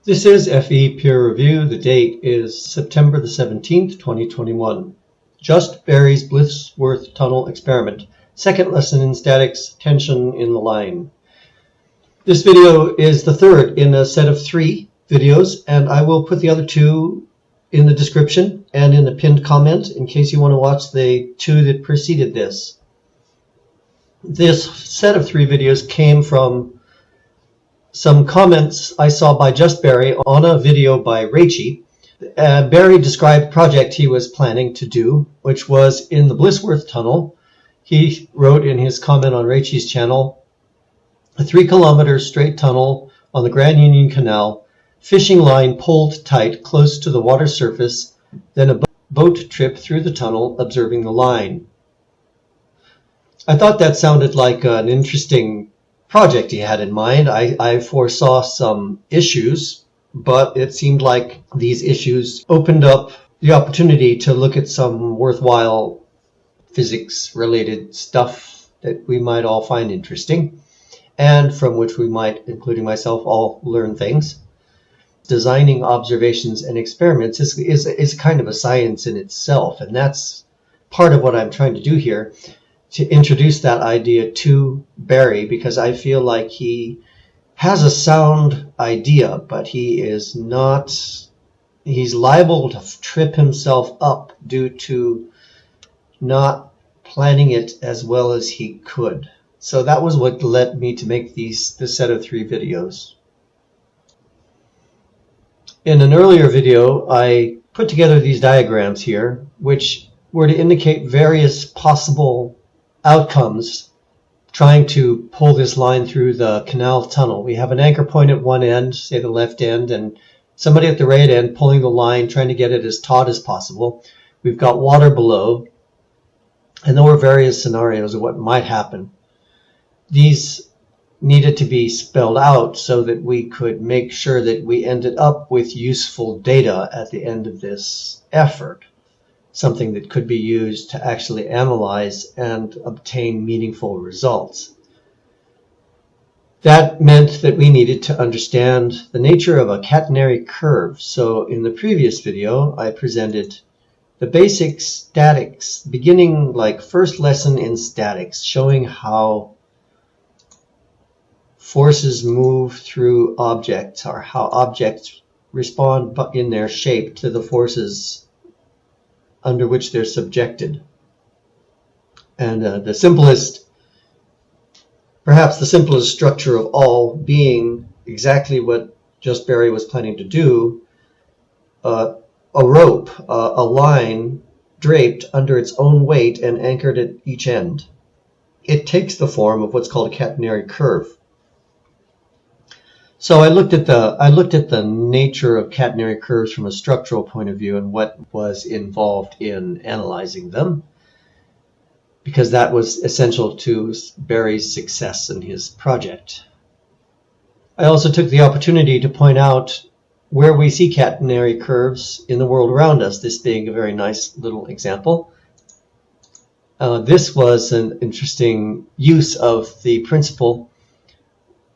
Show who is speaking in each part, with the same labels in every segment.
Speaker 1: This is FE Peer Review. The date is September the 17th, 2021. Just Barry's Blisworth Tunnel Experiment. Second lesson in statics, tension in the line. This video is the third in a set of 3 videos, and I will put the other 2 in the description and in the pinned comment in case you want to watch the 2 that preceded this. This set of 3 videos came from some comments I saw by Just Barry on a video by Rachie. Barry described a project he was planning to do, which was in the Blisworth Tunnel. He wrote in his comment on Rachie's channel, a 3-kilometer straight tunnel on the Grand Union Canal, fishing line pulled tight close to the water surface, then a boat trip through the tunnel observing the line. I thought that sounded like an interesting project he had in mind. I foresaw some issues, but it seemed like these issues opened up the opportunity to look at some worthwhile physics-related stuff that we might all find interesting, and from which we might, including myself, all learn things. Designing observations and experiments is kind of a science in itself, and that's part of what I'm trying to do here, to introduce that idea to Barry, because I feel like he has a sound idea, but he's liable to trip himself up due to not planning it as well as he could. So that was what led me to make this set of 3 videos. In an earlier video, I put together these diagrams here, which were to indicate various possible outcomes trying to pull this line through the canal tunnel. We have an anchor point at one end, say the left end, and somebody at the right end pulling the line, trying to get it as taut as possible. We've got water below, and there were various scenarios of what might happen. These needed to be spelled out so that we could make sure that we ended up with useful data at the end of this effort. Something that could be used to actually analyze and obtain meaningful results. That meant that we needed to understand the nature of a catenary curve. So in the previous video, I presented the basic statics, beginning like first lesson in statics, showing how forces move through objects, or how objects respond in their shape to the forces under which they're subjected. And perhaps the simplest structure of all being exactly what Just Barry was planning to do, a rope, a line draped under its own weight and anchored at each end. It takes the form of what's called a catenary curve. So I looked at the nature of catenary curves from a structural point of view and what was involved in analyzing them, because that was essential to Barry's success in his project. I also took the opportunity to point out where we see catenary curves in the world around us, this being a very nice little example. This was an interesting use of the principle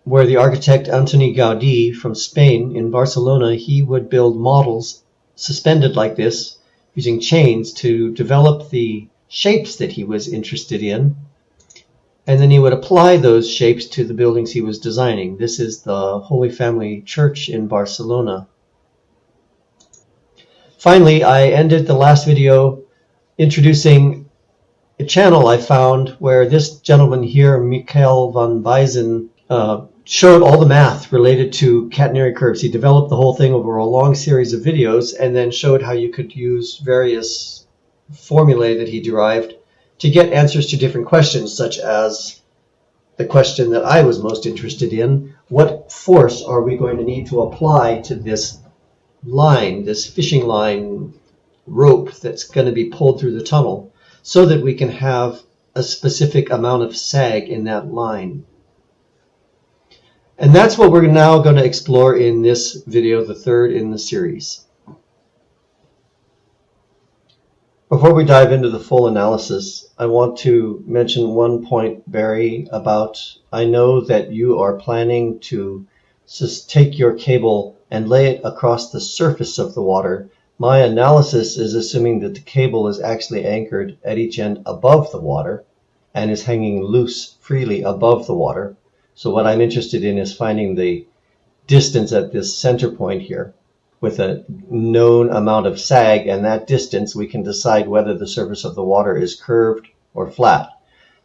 Speaker 1: where the architect Antoni Gaudí from Spain in Barcelona, he would build models suspended like this using chains to develop the shapes that he was interested in, and then he would apply those shapes to the buildings he was designing. This is the Holy Family Church in Barcelona. Finally, I ended the last video introducing a channel I found where this gentleman here, Michel van Biezen, showed all the math related to catenary curves. He developed the whole thing over a long series of videos and then showed how you could use various formulae that he derived to get answers to different questions, such as the question that I was most interested in: what force are we going to need to apply to this line, this fishing line rope that's going to be pulled through the tunnel, so that we can have a specific amount of sag in that line? And that's what we're now going to explore in this video, the third in the series. Before we dive into the full analysis, I want to mention one point, Barry, about I know that you are planning to take your cable and lay it across the surface of the water, my analysis is assuming that the cable is actually anchored at each end above the water and is hanging loose freely above the water. So what I'm interested in is finding the distance at this center point here with a known amount of sag, and that distance we can decide whether the surface of the water is curved or flat.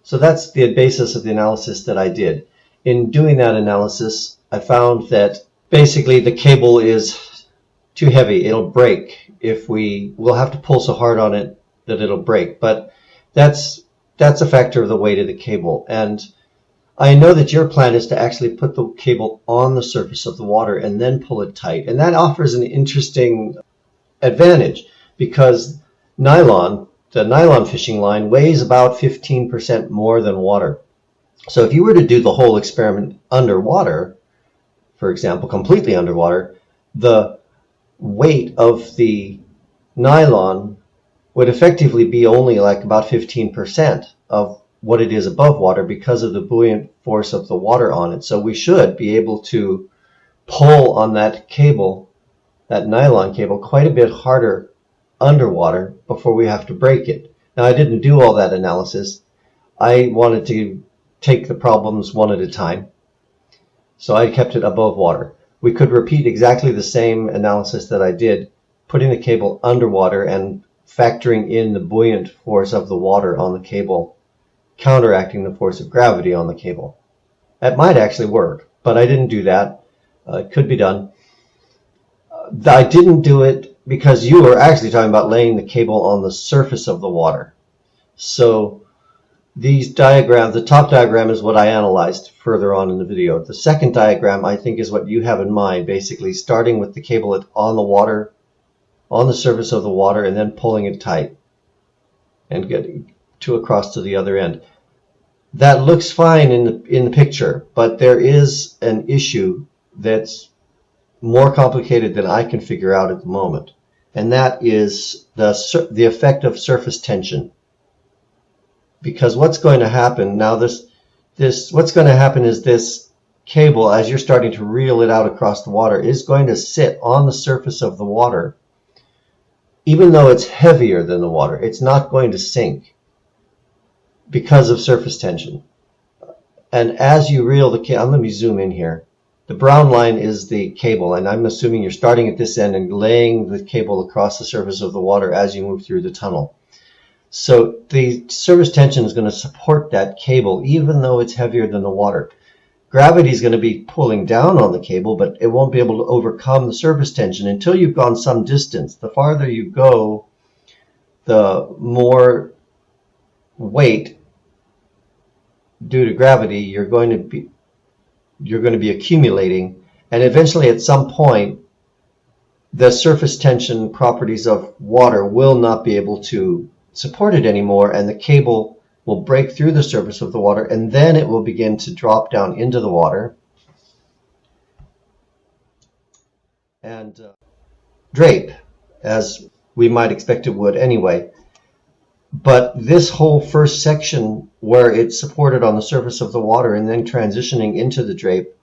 Speaker 1: So that's the basis of the analysis that I did. In doing that analysis, I found that basically the cable is too heavy. It'll break if we'll have to pull so hard on it that it'll break. But that's a factor of the weight of the cable. And I know that your plan is to actually put the cable on the surface of the water and then pull it tight. And that offers an interesting advantage because the nylon fishing line weighs about 15% more than water. So if you were to do the whole experiment underwater, for example, completely underwater, the weight of the nylon would effectively be only like about 15% of what it is above water because of the buoyant force of the water on it. So we should be able to pull on that cable, that nylon cable, quite a bit harder underwater before we have to break it. Now, I didn't do all that analysis. I wanted to take the problems one at a time, so I kept it above water. We could repeat exactly the same analysis that I did, putting the cable underwater and factoring in the buoyant force of the water on the cable, counteracting the force of gravity on the cable. That might actually work, but I didn't do that. It could be done. I didn't do it because you were actually talking about laying the cable on the surface of the water. So these diagrams, the top diagram is what I analyzed further on in the video. The second diagram, I think, is what you have in mind, basically starting with the cable on the water, on the surface of the water, and then pulling it tight and getting across to the other end. That looks fine in the picture, but there is an issue that's more complicated than I can figure out at the moment, and that is the effect of surface tension. Because what's going to happen now, what's going to happen is this cable, as you're starting to reel it out across the water, is going to sit on the surface of the water. Even though it's heavier than the water, it's not going to sink because of surface tension. And as you reel the cable, let me zoom in here. The brown line is the cable, and I'm assuming you're starting at this end and laying the cable across the surface of the water as you move through the tunnel. So the surface tension is going to support that cable even though it's heavier than the water. Gravity is going to be pulling down on the cable, but it won't be able to overcome the surface tension until you've gone some distance. The farther you go, the more weight due to gravity you're going to be accumulating, and eventually at some point the surface tension properties of water will not be able to support it anymore, and the cable will break through the surface of the water, and then it will begin to drop down into the water and drape, as we might expect it would anyway. But this whole first section where it's supported on the surface of the water and then transitioning into the drape,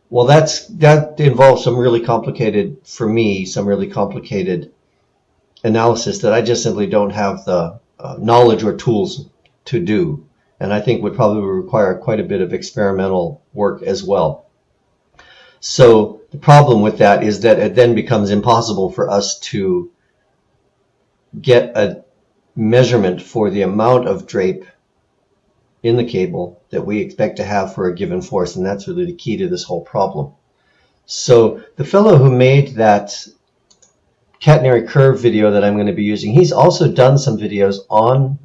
Speaker 1: well, that involves some really complicated analysis that I just simply don't have the knowledge or tools to do, and I think would probably require quite a bit of experimental work as well. So the problem with that is that it then becomes impossible for us to get a measurement for the amount of drape in the cable that we expect to have for a given force, and that's really the key to this whole problem. So the fellow who made that catenary curve video that I'm going to be using, he's also done some videos on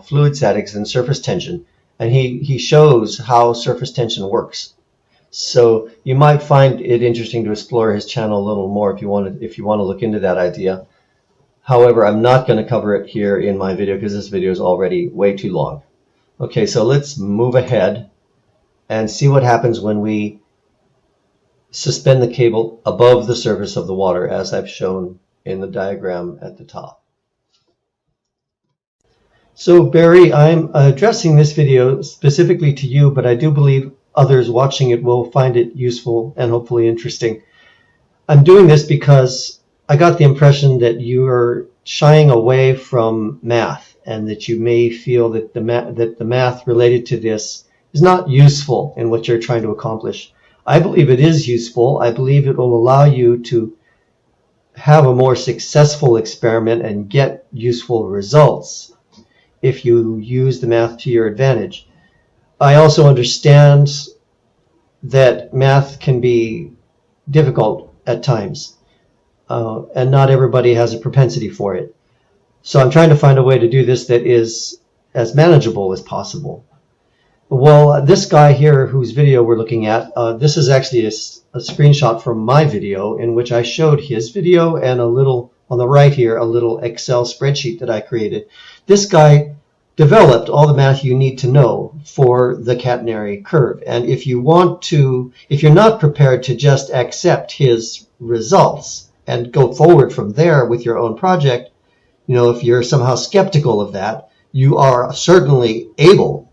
Speaker 1: fluid statics and surface tension, and he shows how surface tension works. So you might find it interesting to explore his channel a little more if you want to look into that idea. However, I'm not going to cover it here in my video because this video is already way too long. Okay, so let's move ahead and see what happens when we suspend the cable above the surface of the water, as I've shown in the diagram at the top. So Barry, I'm addressing this video specifically to you, but I do believe others watching it will find it useful and hopefully interesting. I'm doing this because I got the impression that you are shying away from math, and that you may feel that the math related to this is not useful in what you're trying to accomplish. I believe it is useful. I believe it will allow you to have a more successful experiment and get useful results if you use the math to your advantage. I also understand that math can be difficult at times, and not everybody has a propensity for it. So I'm trying to find a way to do this that is as manageable as possible. Well, this guy here whose video we're looking at, this is actually a screenshot from my video in which I showed his video, and a little, on the right here, a little Excel spreadsheet that I created. This guy developed all the math you need to know for the catenary curve. And if you're not prepared to just accept his results and go forward from there with your own project, if you're somehow skeptical of that, you are certainly able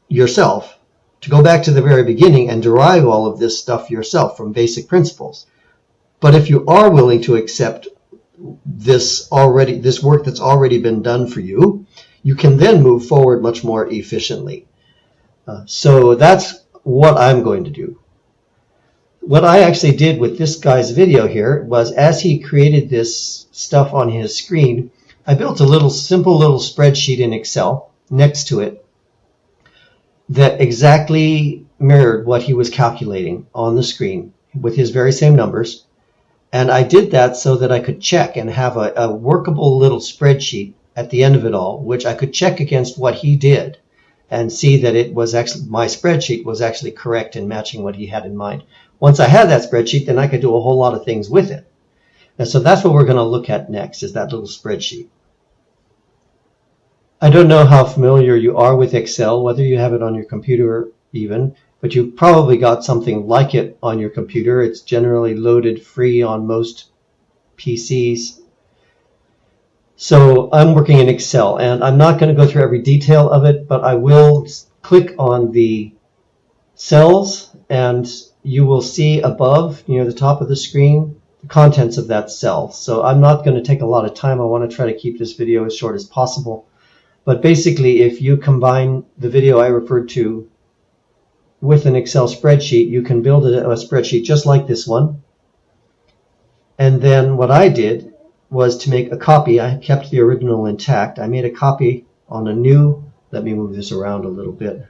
Speaker 1: yourself to go back to the very beginning and derive all of this stuff yourself from basic principles. But if you are willing to accept this work that's already been done for you, you can then move forward much more efficiently. So that's what I'm going to do. What I actually did with this guy's video here was, as he created this stuff on his screen, I built a simple little spreadsheet in Excel next to it that exactly mirrored what he was calculating on the screen with his very same numbers. And I did that so that I could check and have a workable little spreadsheet at the end of it all, which I could check against what he did and see that it was actually, my spreadsheet was actually correct in matching what he had in mind. Once I had that spreadsheet, then I could do a whole lot of things with it. And so that's what we're going to look at next, is that little spreadsheet. I don't know how familiar you are with Excel, whether you have it on your computer even, but you've probably got something like it on your computer. It's generally loaded free on most PCs. So I'm working in Excel, and I'm not going to go through every detail of it, but I will click on the cells, and you will see above, near the top of the screen, the contents of that cell. So I'm not going to take a lot of time. I want to try to keep this video as short as possible. But basically, if you combine the video I referred to with an Excel spreadsheet, you can build a spreadsheet just like this one. And then what I did was to make a copy. I kept the original intact. I made a copy on a new, let me move this around a little bit,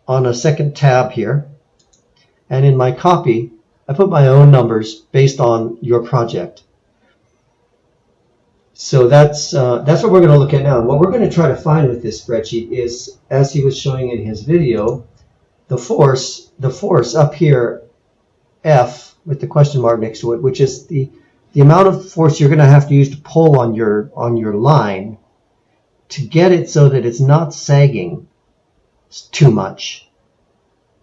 Speaker 1: on a second tab here. And in my copy, I put my own numbers based on your project. So that's what we're going to look at now. And what we're going to try to find with this spreadsheet is, as he was showing in his video, the force up here, F, with the question mark next to it, which is the amount of force you're going to have to use to pull on your line to get it so that it's not sagging too much.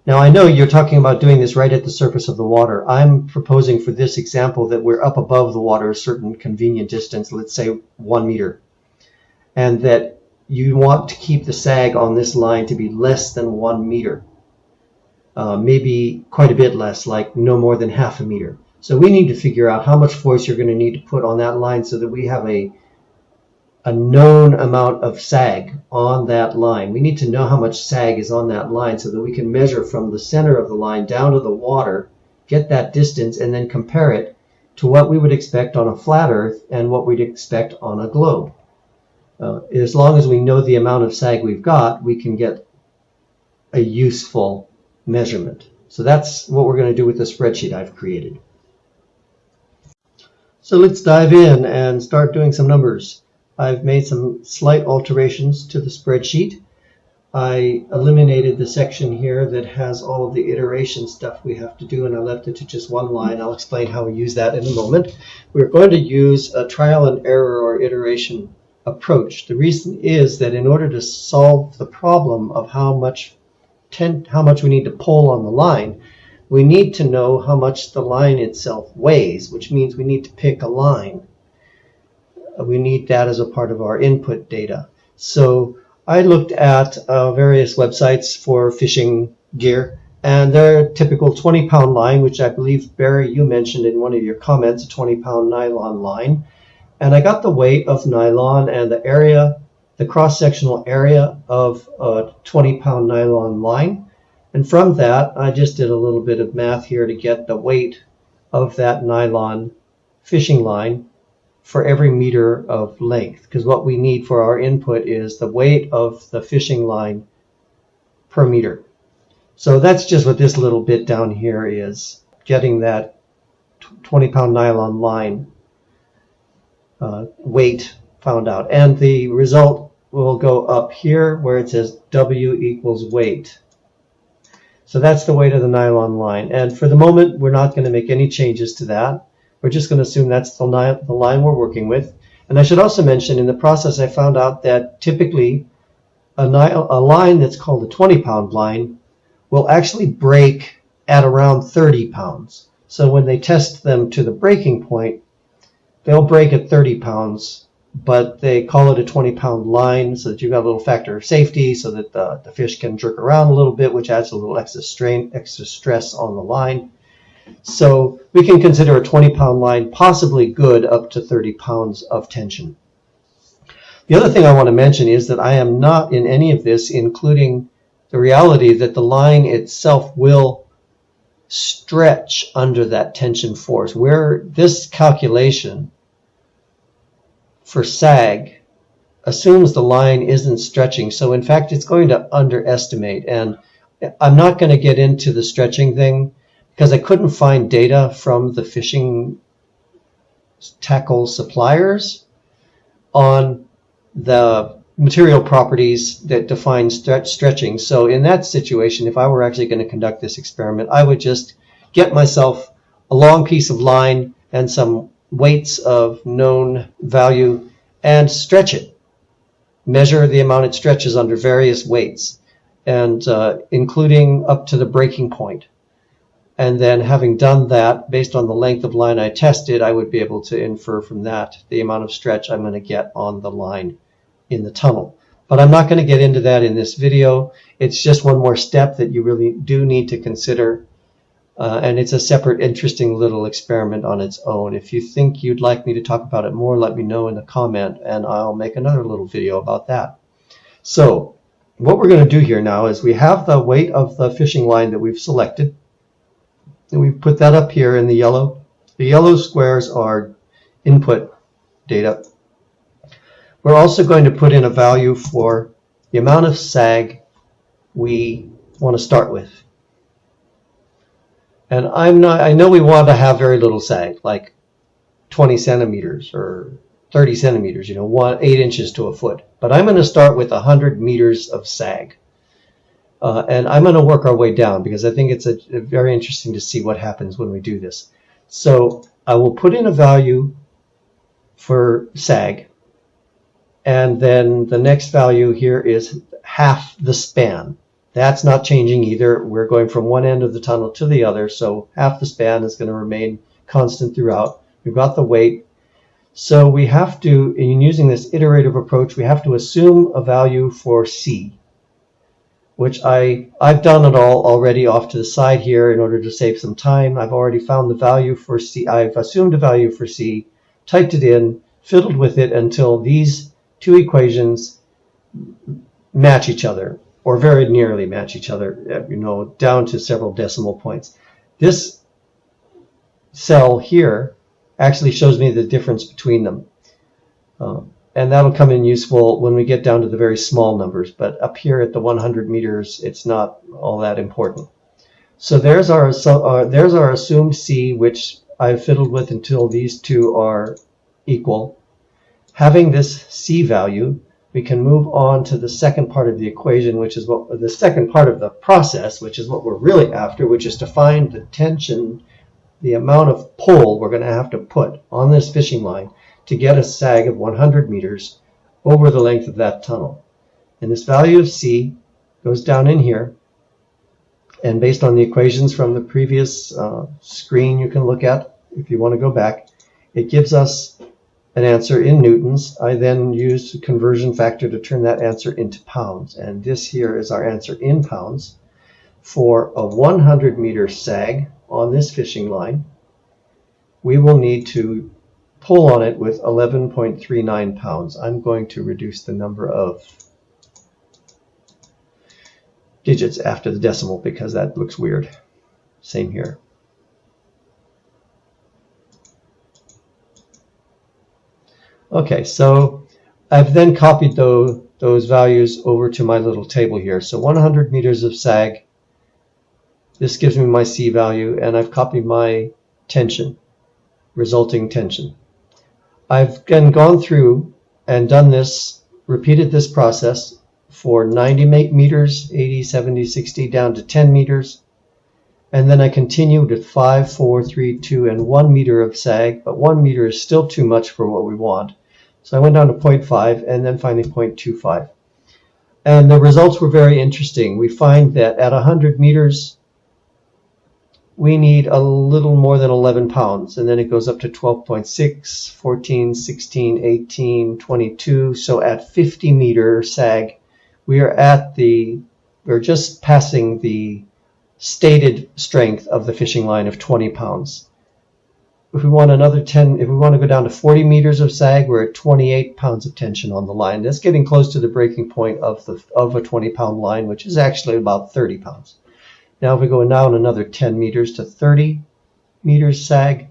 Speaker 1: Now, I know you're talking about doing this right at the surface of the water. I'm proposing for this example that we're up above the water a certain convenient distance, let's say 1 meter, and that you want to keep the sag on this line to be less than 1 meter, maybe quite a bit less, like no more than half a meter. So we need to figure out how much force you're going to need to put on that line so that we have a known amount of sag on that line. We need to know how much sag is on that line so that we can measure from the center of the line down to the water, get that distance, and then compare it to what we would expect on a flat Earth and what we'd expect on a globe. As long as we know the amount of sag we've got, we can get a useful measurement. So that's what we're going to do with the spreadsheet I've created. So let's dive in and start doing some numbers. I've made some slight alterations to the spreadsheet. I eliminated the section here that has all of the iteration stuff we have to do, and I left it to just one line. I'll explain how we use that in a moment. We're going to use a trial and error or iteration approach. The reason is that in order to solve the problem of how much we need to pull on the line, we need to know how much the line itself weighs, which means we need to pick a line. We need that as a part of our input data. So I looked at various websites for fishing gear, And they're a typical 20-pound line, which I believe, Barry, you mentioned in one of your comments, a 20-pound nylon line. And I got the weight of nylon and the area, the cross-sectional area of a 20-pound nylon line. And from that, I just did a little bit of math here to get the weight of that nylon fishing line for every meter of length. Because what we need for our input is the weight of the fishing line per meter. So that's just what this little bit down here is, getting that 20-pound nylon line weight found out. And the result will go up here where it says W equals weight. So that's the weight of the nylon line. And for the moment, we're not going to make any changes to that. We're just going to assume that's the line we're working with. And I should also mention, in the process, I found out that typically a line that's called a 20-pound line will actually break at around 30 pounds. So when they test them to the breaking point, they'll break at 30 pounds, but they call it a 20-pound line so that you've got a little factor of safety so that the fish can jerk around a little bit, which adds a little extra strain, extra stress on the line. So we can consider a 20-pound line possibly good up to 30 pounds of tension. The other thing I want to mention is that I am not in any of this including the reality that the line itself will stretch under that tension force, where this calculation for sag assumes the line isn't stretching. So in fact, it's going to underestimate. And I'm not going to get into the stretching thing because I couldn't find data from the fishing tackle suppliers on the material properties that define stretching. So in that situation, if I were actually going to conduct this experiment, I would just get myself a long piece of line and some weights of known value and stretch it. Measure the amount it stretches under various weights, and including up to the breaking point. And then having done that, based on the length of line I tested, I would be able to infer from that the amount of stretch I'm going to get on the line in the tunnel. But I'm not going to get into that in this video. It's just one more step that you really do need to consider. And it's a separate, interesting little experiment on its own. If you think you'd like me to talk about it more, let me know in the comment, and I'll make another little video about that. So what we're going to do here now is we have the weight of the fishing line that we've selected. And we've put that up here in the yellow. The yellow squares are input data. We're also going to put in a value for the amount of sag we want to start with. And I know we want to have very little sag, like 20 centimeters or 30 centimeters, 8 inches to a foot. But I'm going to start with 100 meters of sag. And I'm going to work our way down because I think it's very interesting to see what happens when we do this. So I will put in a value for sag. And then the next value here is half the span. That's not changing either. We're going from one end of the tunnel to the other, so half the span is going to remain constant throughout. We've got the weight. So we have to, in using this iterative approach, we have to assume a value for C, which I've done it all already off to the side here in order to save some time. I've already found the value for C. I've assumed a value for C, typed it in, fiddled with it until these two equations match each other, or very nearly match each other, down to several decimal points. This cell here actually shows me the difference between them. And that'll come in useful when we get down to the very small numbers. But up here at the 100 meters, it's not all that important. So there's our assumed C, which I've fiddled with until these two are equal. Having this C value, we can move on to the second part of the equation, which is the second part of the process, which is what we're really after, which is to find the tension, the amount of pull we're going to have to put on this fishing line to get a sag of 100 meters over the length of that tunnel. And this value of C goes down in here. And based on the equations from the previous screen you can look at, if you want to go back, it gives us an answer in newtons. I then used a conversion factor to turn that answer into pounds. And this here is our answer in pounds. for a 100-meter sag on this fishing line, we will need to pull on it with 11.39 pounds. I'm going to reduce the number of digits after the decimal because that looks weird. Same here. Okay, so I've then copied those values over to my little table here. So 100 meters of sag, this gives me my C value, and I've copied my tension, resulting tension. I've then gone through and done this, repeated this process for 90 meters, 80, 70, 60, down to 10 meters. And then I continued at 5, 4, 3, 2, and 1 meter of sag, but 1 meter is still too much for what we want. So I went down to 0.5 and then finally 0.25. And the results were very interesting. We find that at 100 meters, we need a little more than 11 pounds. And then it goes up to 12.6, 14, 16, 18, 22. So at 50 meter sag, we're just passing the stated strength of the fishing line of 20 pounds. If we want another 10, if we want to go down to 40 meters of sag, we're at 28 pounds of tension on the line. That's getting close to the breaking point of a 20-pound line, which is actually about 30 pounds. Now, if we go down another 10 meters to 30 meters sag,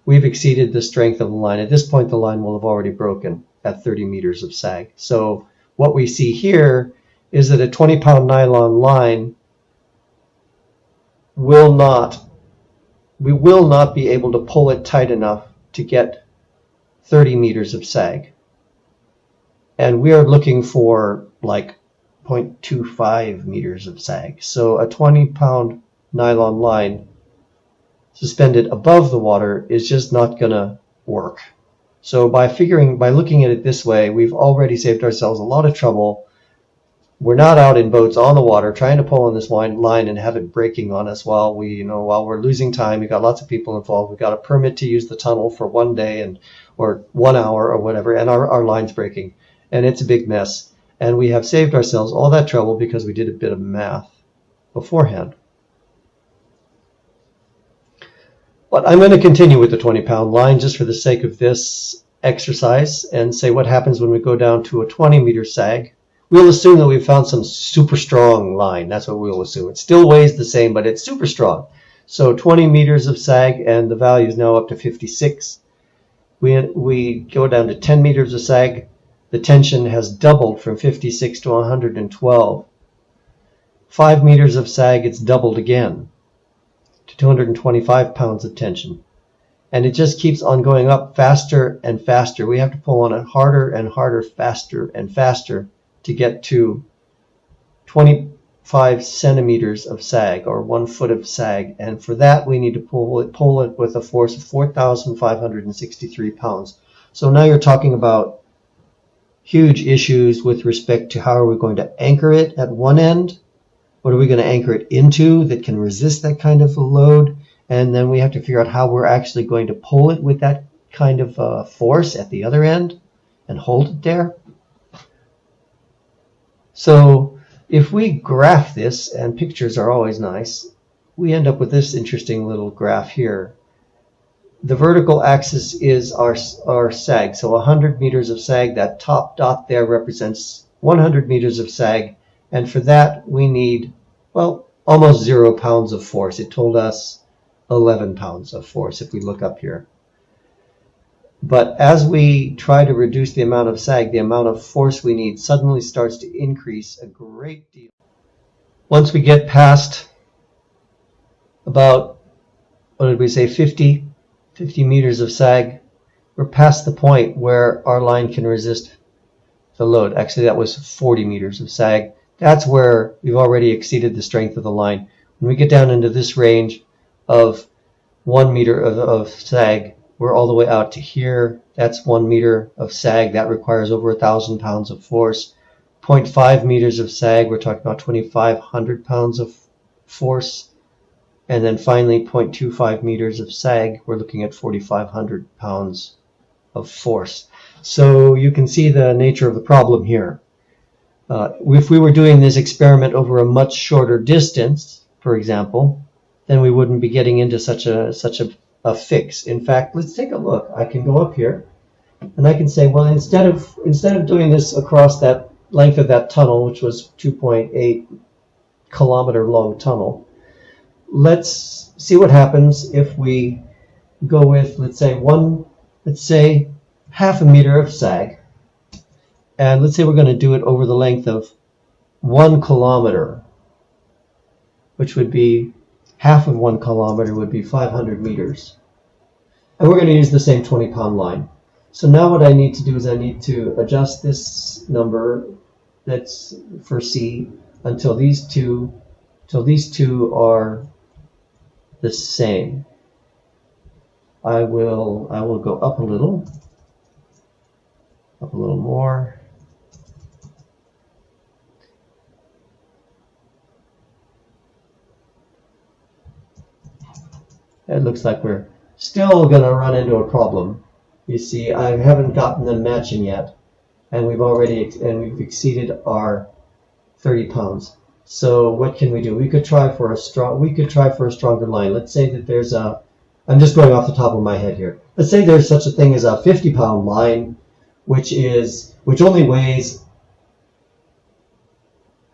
Speaker 1: we've exceeded the strength of the line. At this point, the line will have already broken at 30 meters of sag. So what we see here is that a 20-pound nylon line we will not be able to pull it tight enough to get 30 meters of sag. And we are looking for like 0.25 meters of sag. So a 20-pound nylon line suspended above the water is just not going to work. So by looking at it this way, we've already saved ourselves a lot of trouble. We're not out in boats on the water trying to pull on this line and have it breaking on us while we're losing time. We've got lots of people involved. We've got a permit to use the tunnel for 1 day or 1 hour or whatever, and our line's breaking. And it's a big mess. And we have saved ourselves all that trouble because we did a bit of math beforehand. But I'm going to continue with the 20-pound line just for the sake of this exercise and say what happens when we go down to a 20-meter sag. We'll assume that we've found some super strong line. That's what we'll assume. It still weighs the same, but it's super strong. So 20 meters of sag, and the value is now up to 56. We go down to 10 meters of sag. The tension has doubled from 56 to 112. 5 meters of sag, it's doubled again to 225 pounds of tension. And it just keeps on going up faster and faster. We have to pull on it harder and harder, faster and faster, to get to 25 centimeters of sag, or 1 foot of sag. And for that, we need to pull it with a force of 4,563 pounds. So now you're talking about huge issues with respect to how are we going to anchor it at one end? What are we going to anchor it into that can resist that kind of a load? And then we have to figure out how we're actually going to pull it with that kind of force at the other end and hold it there. So if we graph this, and pictures are always nice, we end up with this interesting little graph here. The vertical axis is our sag. So 100 meters of sag, that top dot there represents 100 meters of sag. And for that, we need, well, almost 0 pounds of force. It told us 11 pounds of force if we look up here. But as we try to reduce the amount of sag, the amount of force we need suddenly starts to increase a great deal. Once we get past about, what did we say, 50 meters of sag, we're past the point where our line can resist the load. Actually, that was 40 meters of sag. That's where we've already exceeded the strength of the line. When we get down into this range of 1 meter of sag, we're all the way out to here. That's 1 meter of sag. That requires over 1,000 pounds of force. 0.5 meters of sag, we're talking about 2,500 pounds of force. And then finally, 0.25 meters of sag, we're looking at 4,500 pounds of force. So you can see the nature of the problem here. If we were doing this experiment over a much shorter distance, for example, then we wouldn't be getting into such a fix. In fact, let's take a look. I can go up here and I can say, well, instead of doing this across that length of that tunnel, which was 2.8 kilometer long tunnel, let's see what happens if we go with, let's say half a meter of sag. And let's say we're going to do it over the length of 1 kilometer, which would be half of 1 kilometer would be 500 meters. And we're going to use the same 20-pound line. So now what I need to do is I need to adjust this number that's for C until these two are the same. I will go up a little more. It looks like we're still going to run into a problem. You see, I haven't gotten them matching yet, and we've exceeded our 30 pounds. So what can we do? We could try for a stronger line. Let's say that there's I'm just going off the top of my head here. Let's say there's such a thing as a 50-pound line, which only weighs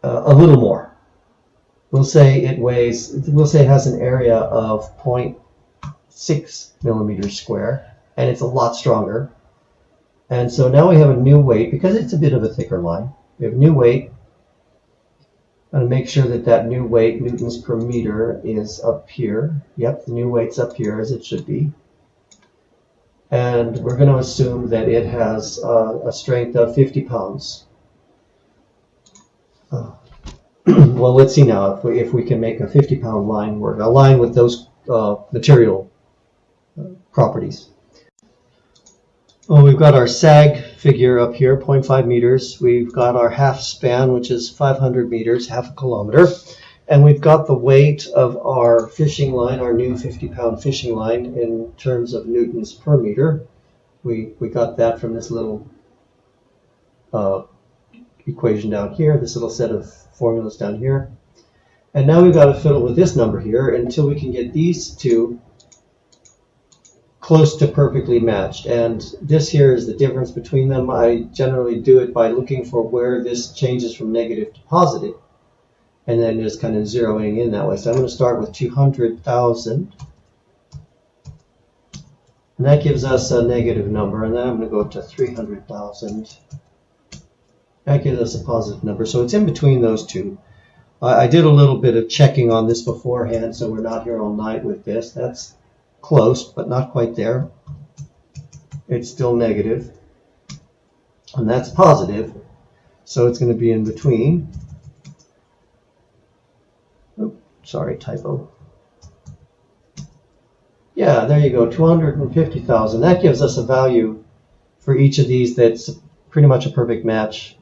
Speaker 1: a little more. We'll say it has an area of 0.6 millimeters square, and it's a lot stronger. And so now we have a new weight, because it's a bit of a thicker line. We have a new weight. I'm going to make sure that new weight, newtons per meter, is up here. Yep, the new weight's up here as it should be. And we're going to assume that it has a strength of 50 pounds. Well, let's see now if we can make a 50-pound line work, a line with those material properties. Well, we've got our sag figure up here, 0.5 meters. We've got our half span, which is 500 meters, half a kilometer. And we've got the weight of our fishing line, our new 50-pound fishing line, in terms of newtons per meter. We got that from this little equation down here, this little set of formulas down here. And now we've got to fiddle with this number here until we can get these two close to perfectly matched. And this here is the difference between them. I generally do it by looking for where this changes from negative to positive, and then just kind of zeroing in that way. So I'm going to start with 200,000. And that gives us a negative number. And then I'm going to go up to 300,000. That gives us a positive number. So it's in between those two. I did a little bit of checking on this beforehand, so we're not here all night with this. That's close, but not quite there. It's still negative. And that's positive. So it's going to be in between. Oops, sorry, typo. Yeah, there you go, 250,000. That gives us a value for each of these that's pretty much a perfect match,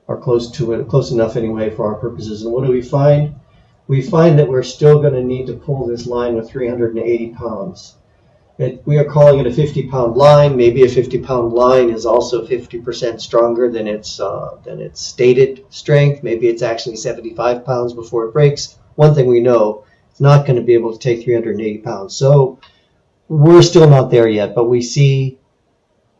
Speaker 1: or close to it, close enough anyway for our purposes. And what do we find? We find that we're still going to need to pull this line with 380 pounds. We are calling it a 50-pound line. Maybe a 50-pound line is also 50% stronger than its stated strength. Maybe it's actually 75 pounds before it breaks. One thing we know, it's not going to be able to take 380 pounds. So we're still not there yet, but we've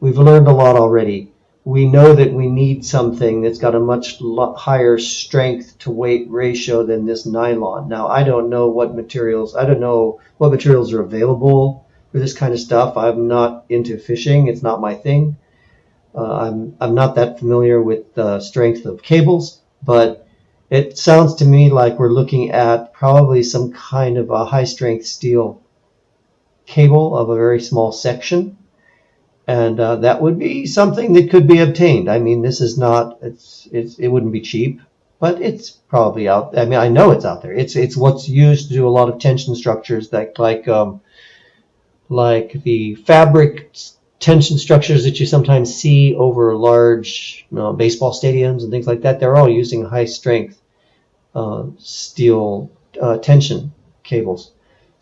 Speaker 1: learned a lot already. We know that we need something that's got a much higher strength to weight ratio than this nylon. Now, I don't know what materials are available for this kind of stuff. I'm not into fishing. It's not my thing. I'm not that familiar with the strength of cables, but it sounds to me like we're looking at probably some kind of a high-strength steel cable of a very small section. And that would be something that could be obtained. I mean, this is not, it wouldn't be cheap, but it's probably out. I mean, I know it's out there. It's what's used to do a lot of tension structures that like the fabric tension structures that you sometimes see over large baseball stadiums and things like that. They're all using high strength steel tension cables.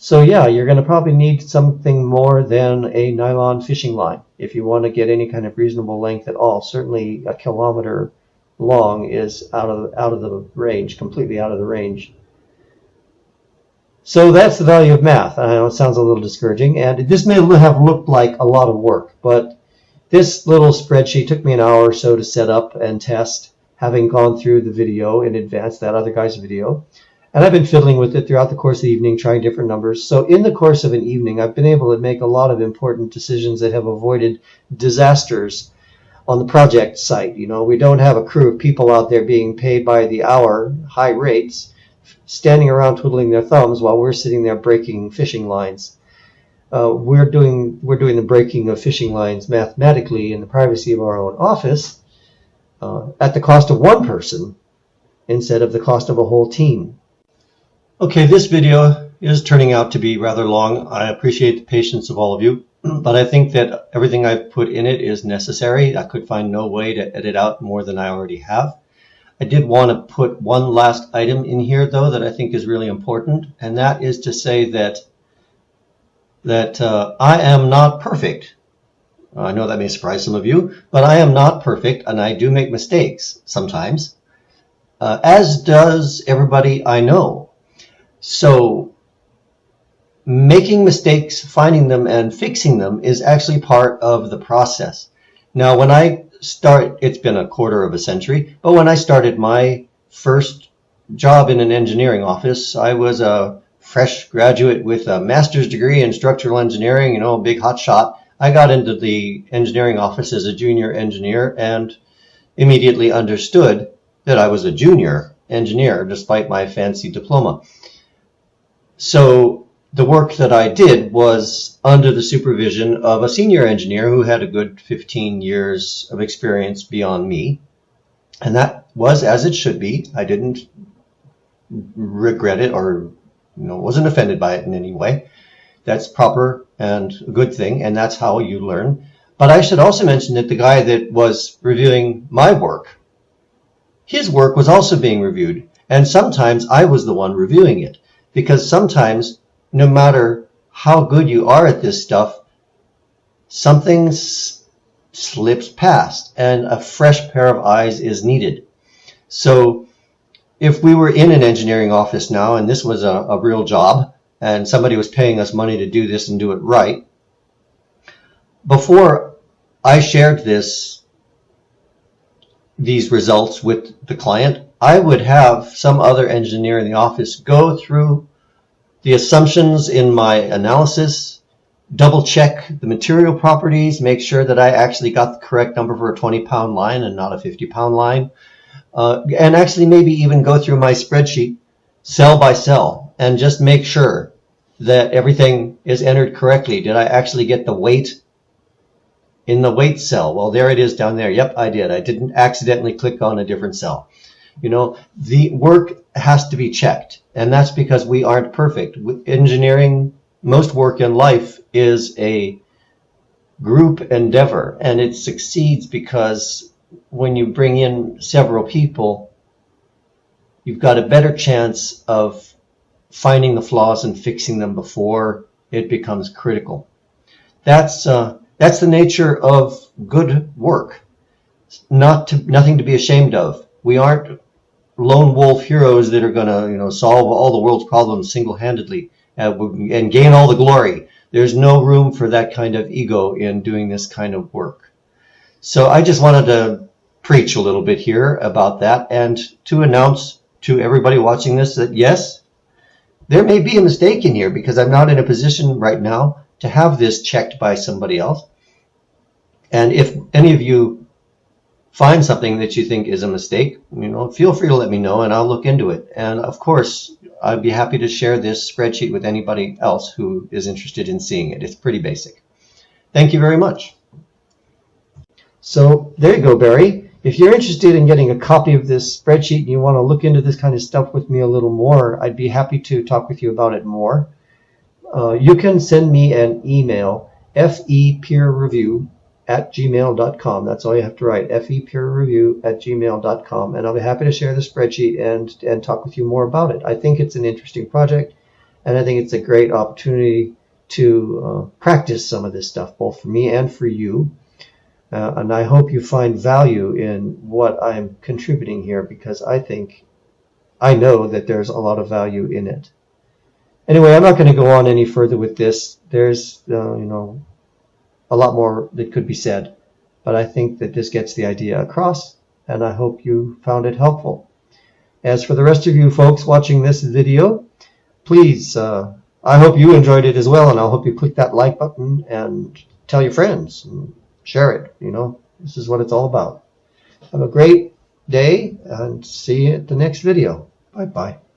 Speaker 1: So yeah, you're going to probably need something more than a nylon fishing line if you want to get any kind of reasonable length at all. Certainly a kilometer long is out of the range, completely out of the range. So that's the value of math. I know it sounds a little discouraging, and this may have looked like a lot of work, but this little spreadsheet took me an hour or so to set up and test, having gone through the video in advance, that other guy's video. And I've been fiddling with it throughout the course of the evening, trying different numbers. So in the course of an evening, I've been able to make a lot of important decisions that have avoided disasters on the project site. You know, we don't have a crew of people out there being paid by the hour, high rates, standing around twiddling their thumbs while we're sitting there breaking fishing lines. We're doing the breaking of fishing lines mathematically in the privacy of our own office at the cost of one person instead of the cost of a whole team. Okay, this video is turning out to be rather long. I appreciate the patience of all of you, but I think that everything I've put in it is necessary. I could find no way to edit out more than I already have. I did want to put one last item in here, though, that I think is really important, and that is to say that I am not perfect. I know that may surprise some of you, but I am not perfect, and I do make mistakes sometimes, as does everybody I know. So making mistakes, finding them, and fixing them is actually part of the process. Now, when I start, it's been a quarter of a century, but when I started my first job in an engineering office, I was a fresh graduate with a master's degree in structural engineering, you know, a big hot shot. I got into the engineering office as a junior engineer and immediately understood that I was a junior engineer despite my fancy diploma. So the work that I did was under the supervision of a senior engineer who had a good 15 years of experience beyond me. And that was as it should be. I didn't regret it or wasn't offended by it in any way. That's proper and a good thing, and that's how you learn. But I should also mention that the guy that was reviewing my work, his work was also being reviewed. And sometimes I was the one reviewing it. Because sometimes, no matter how good you are at this stuff, something slips past and a fresh pair of eyes is needed. So if we were in an engineering office now and this was a real job and somebody was paying us money to do this and do it right, before I shared these results with the client, I would have some other engineer in the office go through the assumptions in my analysis, double check the material properties, make sure that I actually got the correct number for a 20-pound line and not a 50-pound line, and actually maybe even go through my spreadsheet cell by cell and just make sure that everything is entered correctly. Did I actually get the weight in the weight cell? Well, there it is down there. Yep, I did. I didn't accidentally click on a different cell. The work has to be checked, and that's because we aren't perfect. With engineering, most work in life is a group endeavor, and it succeeds because when you bring in several people, you've got a better chance of finding the flaws and fixing them before it becomes critical. That's the nature of good work. Nothing to be ashamed of. We aren't lone wolf heroes that are going to solve all the world's problems single-handedly and gain all the glory. There's no room for that kind of ego in doing this kind of work. So I just wanted to preach a little bit here about that and to announce to everybody watching this that yes, there may be a mistake in here because I'm not in a position right now to have this checked by somebody else. And if any of you find something that you think is a mistake, feel free to let me know and I'll look into it. And of course, I'd be happy to share this spreadsheet with anybody else who is interested in seeing it. It's pretty basic. Thank you very much. So there you go, Barry. If you're interested in getting a copy of this spreadsheet and you want to look into this kind of stuff with me a little more, I'd be happy to talk with you about it more. You can send me an email, fepeerreview@gmail.com. That's all you have to write, fepeerreview@gmail.com, and I'll be happy to share the spreadsheet and talk with you more about it. I think it's an interesting project, and I think it's a great opportunity to practice some of this stuff, both for me and for you. And I hope you find value in what I'm contributing here, because I know that there's a lot of value in it. Anyway, I'm not going to go on any further with this. There's a lot more that could be said, but I think that this gets the idea across, and I hope you found it helpful. As for the rest of you folks watching this video, please, I hope you enjoyed it as well, and I hope you click that like button and tell your friends and share it. This is what it's all about. Have a great day, and see you at the next video. Bye-bye.